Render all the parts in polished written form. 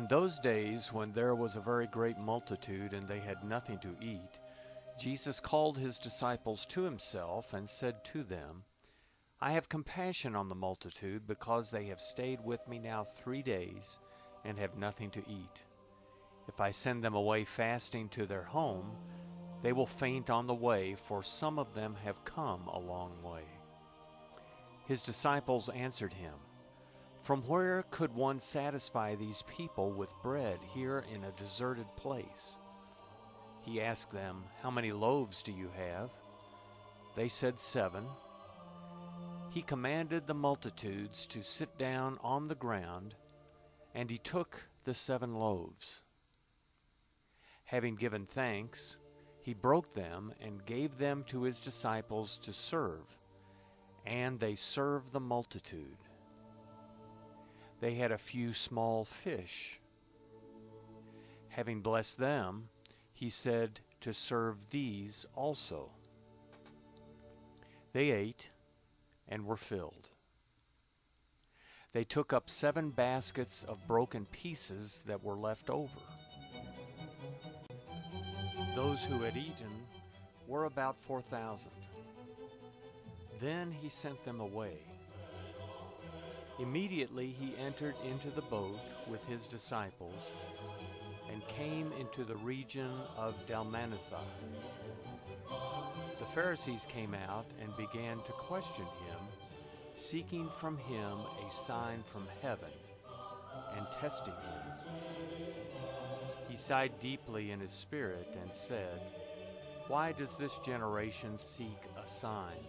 In those days, when there was a very great multitude and they had nothing to eat, Jesus called his disciples to himself and said to them, I have compassion on the multitude, because they have stayed with me now 3 days and have nothing to eat. If I send them away fasting to their home, they will faint on the way, for some of them have come a long way. His disciples answered him, From where could one satisfy these people with bread here in a deserted place? He asked them, How many loaves do you have? They said 7. He commanded the multitudes to sit down on the ground, and he took the 7 loaves. Having given thanks, he broke them and gave them to his disciples to serve, and they served the multitude. They had a few small fish. Having blessed them, he said to serve these also. They ate and were filled. They took up 7 baskets of broken pieces that were left over. Those who had eaten were about 4,000. Then he sent them away. Immediately he entered into the boat with his disciples and came into the region of Dalmanutha. The Pharisees came out and began to question him, seeking from him a sign from heaven and testing him. He sighed deeply in his spirit and said, Why does this generation seek a sign?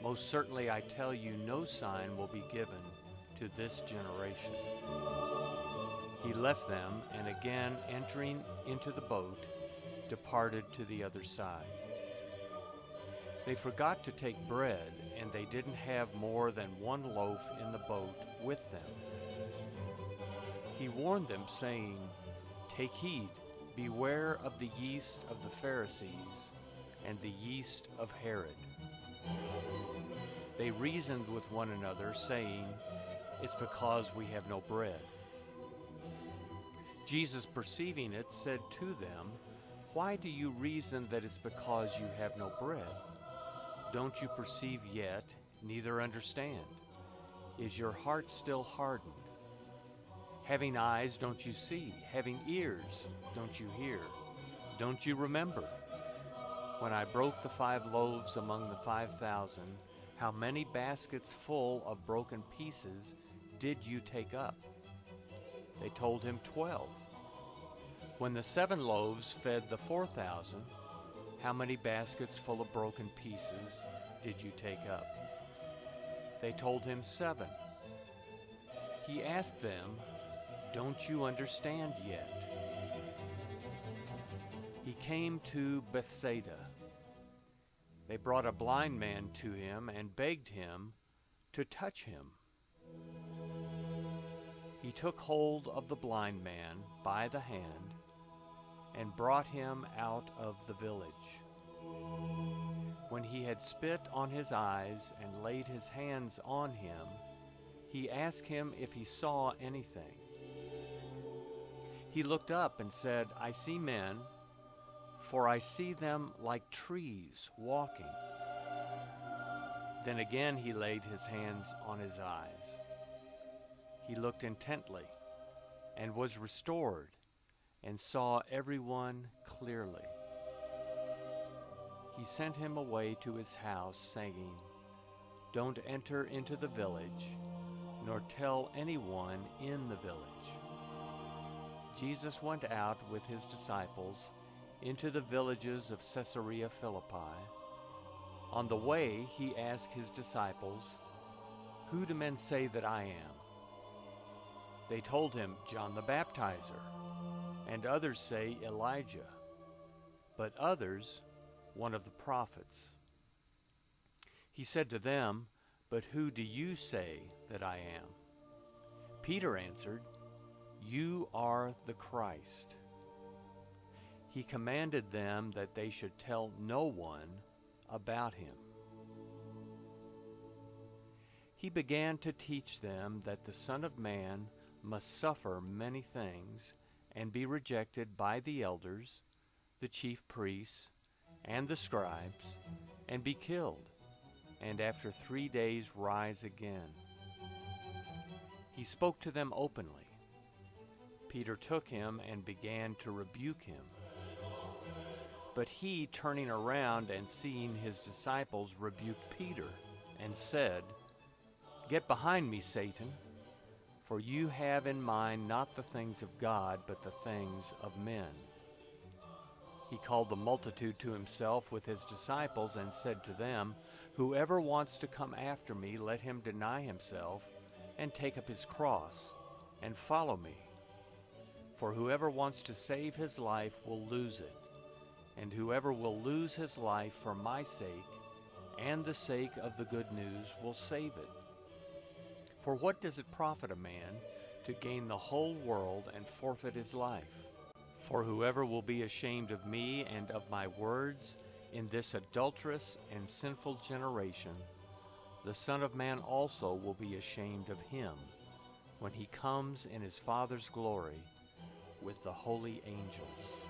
Most certainly I tell you, no sign will be given to this generation. He left them, and again entering into the boat, departed to the other side. They forgot to take bread, and they didn't have more than 1 loaf in the boat with them. He warned them, saying, Take heed, beware of the yeast of the Pharisees and the yeast of Herod. They reasoned with one another, saying, It's because we have no bread. Jesus, perceiving it, said to them, Why do you reason that it's because you have no bread? Don't you perceive yet, neither understand? Is your heart still hardened? Having eyes, don't you see? Having ears, don't you hear? Don't you remember? When I broke the 5 loaves among the 5,000, how many baskets full of broken pieces did you take up? They told him 12. When the 7 loaves fed the 4,000, how many baskets full of broken pieces did you take up? They told him 7. He asked them, Don't you understand yet? He came to Bethsaida. They brought a blind man to him and begged him to touch him. He took hold of the blind man by the hand and brought him out of the village. When he had spit on his eyes and laid his hands on him, he asked him if he saw anything. He looked up and said, I see men, for I see them like trees walking. Then again he laid his hands on his eyes. He looked intently and was restored and saw everyone clearly. He sent him away to his house, saying, Don't enter into the village, nor tell anyone in the village. Jesus went out with his disciples into the villages of Caesarea Philippi. On the way he asked his disciples, Who do men say that I am? They told him, John the Baptizer, and others say Elijah, but others, one of the prophets. He said to them, But who do you say that I am? Peter answered, You are the Christ. He commanded them that they should tell no one about him. He began to teach them that the Son of Man must suffer many things, and be rejected by the elders, the chief priests, and the scribes, and be killed, and after 3 days rise again." He spoke to them openly. Peter took him and began to rebuke him. But he, turning around and seeing his disciples, rebuked Peter and said, "Get behind me, Satan, for you have in mind not the things of God, but the things of men." He called the multitude to himself with his disciples and said to them, "Whoever wants to come after me, let him deny himself and take up his cross and follow me. For whoever wants to save his life will lose it, and whoever will lose his life for my sake and the sake of the good news will save it. For what does it profit a man to gain the whole world and forfeit his life? For whoever will be ashamed of me and of my words in this adulterous and sinful generation, the Son of Man also will be ashamed of him when he comes in his Father's glory with the holy angels."